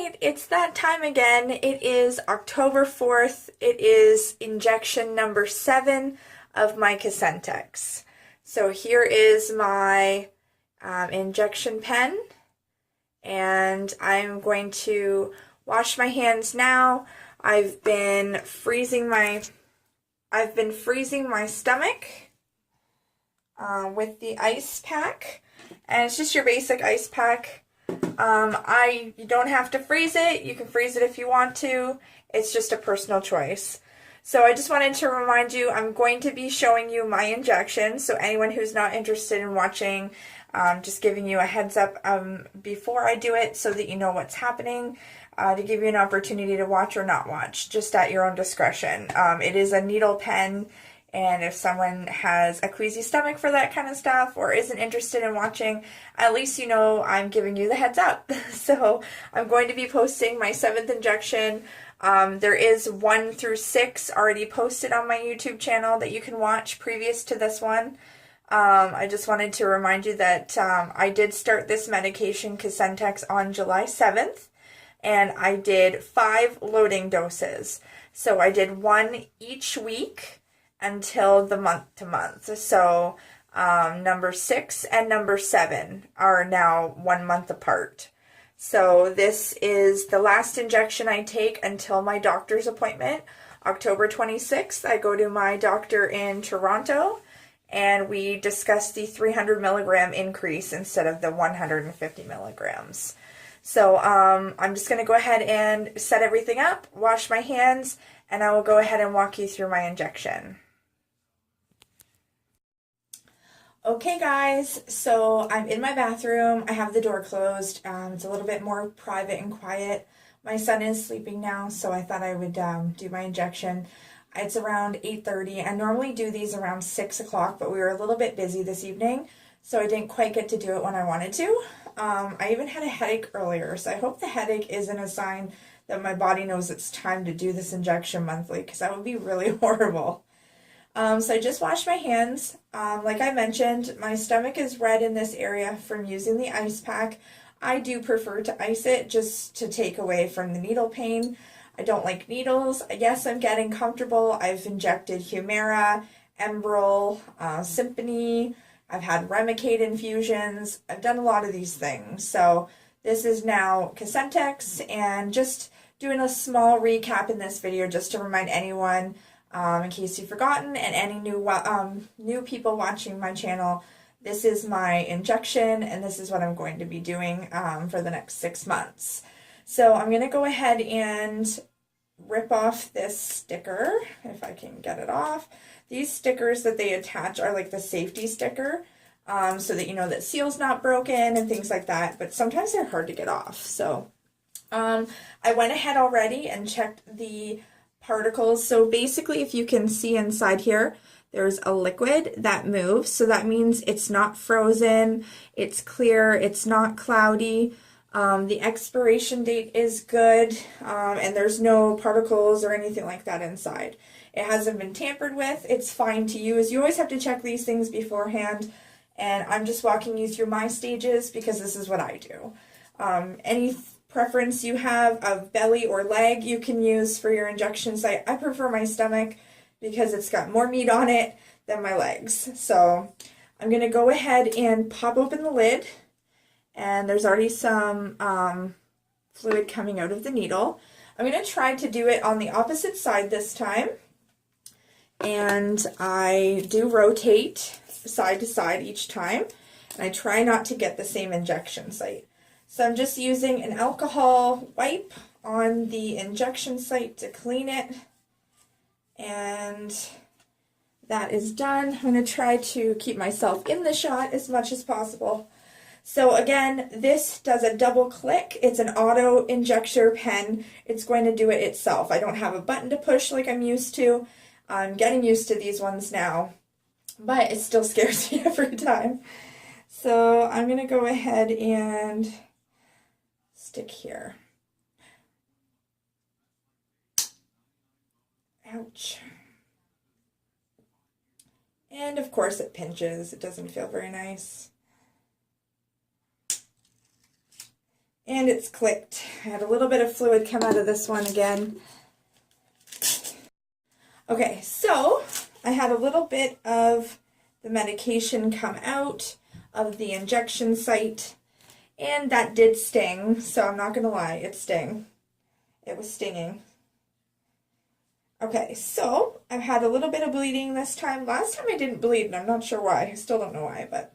right, it's that time again. It is October 4th. It is injection number 7 of my Cosentyx. So here is my injection pen, and I'm going to wash my hands now. I've been freezing my stomach with the ice pack, and it's just your basic ice pack. You don't have to freeze it. You can freeze it if you want to. It's just a personal choice. So I just wanted to remind you, I'm going to be showing you my injection. So anyone who's not interested in watching, just giving you a heads up before I do it so that you know what's happening, to give you an opportunity to watch or not watch, just at your own discretion. It is a needle pen. And if someone has a queasy stomach for that kind of stuff or isn't interested in watching, at least you know I'm giving you the heads up. So I'm going to be posting my 7th injection. There is 1 through 6 already posted on my YouTube channel that you can watch previous to this one. I just wanted to remind you that I did start this medication, Cosentyx, on July 7th. And I did 5 loading doses. So I did 1 each week until the month to month. So number 6 and number 7 are now 1 month apart. So this is the last injection I take until my doctor's appointment. October 26th, I go to my doctor in Toronto, and we discuss the 300 milligram increase instead of the 150 milligrams. So I'm just going to go ahead and set everything up, wash my hands, and I will go ahead and walk you through my injection. Okay guys, so I'm in my bathroom. I have the door closed. It's a little bit more private and quiet. My son is sleeping now, so I thought I would do my injection. It's around 8:30. I normally do these around 6 o'clock, but we were a little bit busy this evening, so I didn't quite get to do it when I wanted to. I even had a headache earlier, so I hope the headache isn't a sign that my body knows it's time to do this injection monthly, because that would be really horrible. So I just washed my hands. Like I mentioned, my stomach is red in this area from using the ice pack. I do prefer to ice it just to take away from the needle pain. I don't like needles. Yes, I'm getting comfortable. I've injected Humira, Enbrel, Symphony. I've had Remicade infusions. I've done a lot of these things. So this is now Cosentyx, and just doing a small recap in this video just to remind anyone, in case you've forgotten, and any new people watching my channel, this is my injection, and this is what I'm going to be doing for the next 6 months. So I'm going to go ahead and rip off this sticker, if I can get it off. These stickers that they attach are like the safety sticker, so that you know that seal's not broken and things like that, but sometimes they're hard to get off. So I went ahead already and checked the particles. So basically, if you can see inside here, there's a liquid that moves. So that means it's not frozen, it's clear, it's not cloudy. The expiration date is good, and there's no particles or anything like that inside. It hasn't been tampered with. It's fine to use. You always have to check these things beforehand, and I'm just walking you through my stages because this is what I do. Any preference you have of belly or leg you can use for your injection site. I prefer my stomach because it's got more meat on it than my legs. So I'm going to go ahead and pop open the lid, and there's already some fluid coming out of the needle. I'm going to try to do it on the opposite side this time, and I do rotate side to side each time, and I try not to get the same injection site. So I'm just using an alcohol wipe on the injection site to clean it, and that is done. I'm going to try to keep myself in the shot as much as possible. So again, this does a double click. It's an auto injector pen. It's going to do it itself. I don't have a button to push like I'm used to. I'm getting used to these ones now, but it still scares me every time. So I'm going to go ahead and stick here. Ouch. And of course it pinches. It doesn't feel very nice. And it's clicked. I had a little bit of fluid come out of this one again. Okay, so I had a little bit of the medication come out of the injection site, and that did sting, so I'm not gonna lie, it sting. It was stinging. Okay, so I've had a little bit of bleeding this time. Last time I didn't bleed, and I'm not sure why. I still don't know why, but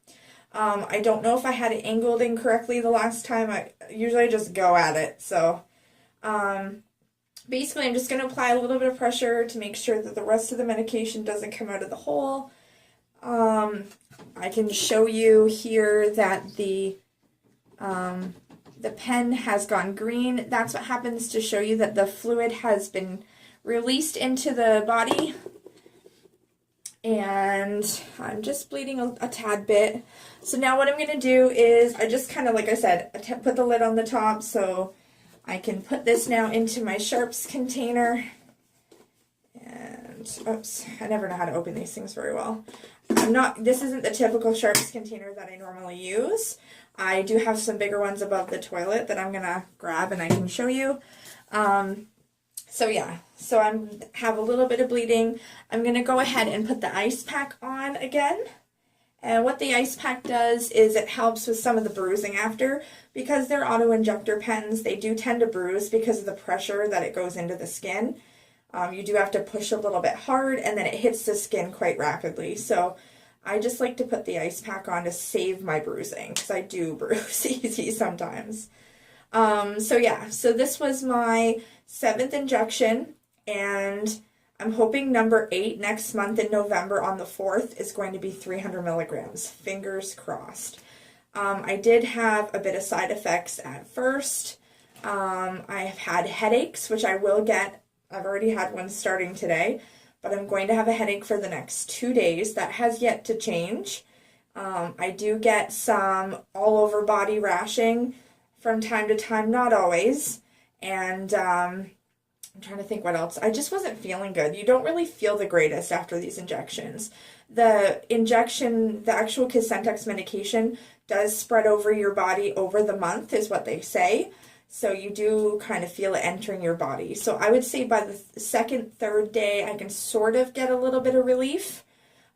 I don't know if I had it angled incorrectly the last time. I usually just go at it, so basically, I'm just going to apply a little bit of pressure to make sure that the rest of the medication doesn't come out of the hole. I can show you here that the pen has gone green. That's what happens to show you that the fluid has been released into the body. And I'm just bleeding a tad bit. So now what I'm going to do is I just kind of, like I said, put the lid on the top so I can put this now into my sharps container. And, oops, I never know how to open these things very well. This isn't the typical sharps container that I normally use. I do have some bigger ones above the toilet that I'm going to grab and I can show you. So yeah, so I have a little bit of bleeding. I'm going to go ahead and put the ice pack on again. And what the ice pack does is it helps with some of the bruising after. Because they're auto-injector pens, they do tend to bruise because of the pressure that it goes into the skin. You do have to push a little bit hard and then it hits the skin quite rapidly. So I just like to put the ice pack on to save my bruising because I do bruise easy sometimes. So yeah, so this was my 7th injection, and I'm hoping number 8 next month in November on the 4th is going to be 300 milligrams. Fingers crossed. I did have a bit of side effects at first. I've had headaches, which I will get. I've already had one starting today, but I'm going to have a headache for the next 2 days. That has yet to change. I do get some all over body rashing from time to time, not always. And I'm trying to think what else. I just wasn't feeling good. You don't really feel the greatest after these injections. The injection, the actual Cosentyx medication does spread over your body over the month is what they say. So you do kind of feel it entering your body. So I would say by the 2nd, 3rd day, I can sort of get a little bit of relief.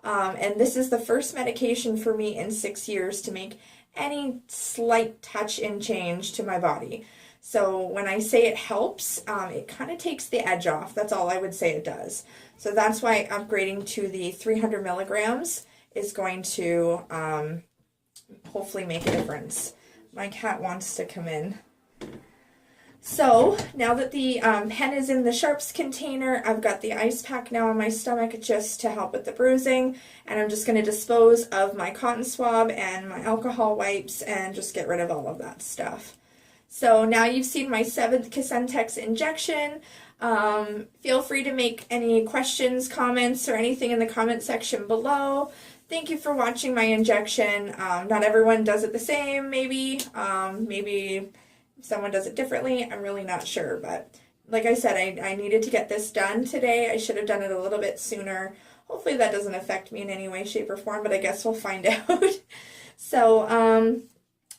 And this is the first medication for me in 6 years to make any slight touch and change to my body. So when I say it helps, it kind of takes the edge off. That's all I would say it does. So that's why upgrading to the 300 milligrams is going to hopefully make a difference. My cat wants to come in. So now that the pen is in the sharps container, I've got the ice pack now on my stomach just to help with the bruising, and I'm just going to dispose of my cotton swab and my alcohol wipes and just get rid of all of that stuff. So now you've seen my 7th Cosentyx injection. Feel free to make any questions, comments, or anything in the comment section below. Thank you for watching my injection. Not everyone does it the same, maybe. Maybe someone does it differently. I'm really not sure, but like I said, I needed to get this done today. I should have done it a little bit sooner. Hopefully that doesn't affect me in any way, shape, or form, but I guess we'll find out. So,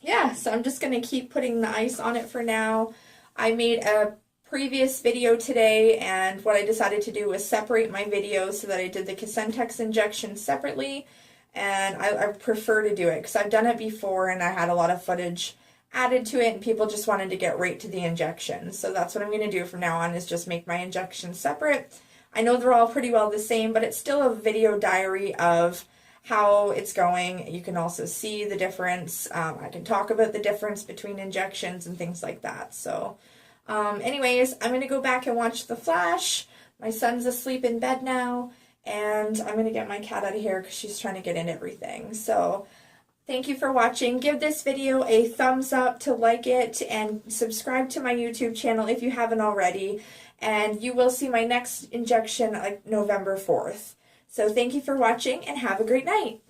yeah, so I'm just going to keep putting the ice on it for now. I made a previous video today, and what I decided to do was separate my videos so that I did the Cosentyx injection separately, and I prefer to do it because I've done it before and I had a lot of footage added to it and people just wanted to get right to the injection. So that's what I'm going to do from now on, is just make my injections separate. I know they're all pretty well the same, but it's still a video diary of how it's going. You can also see the difference. I can talk about the difference between injections and things like that. So anyways, I'm going to go back and watch The Flash. My son's asleep in bed now, and I'm going to get my cat out of here because she's trying to get in everything. So thank you for watching. Give this video a thumbs up to like it, and subscribe to my YouTube channel if you haven't already. And you will see my next injection like November 4th. So thank you for watching and have a great night.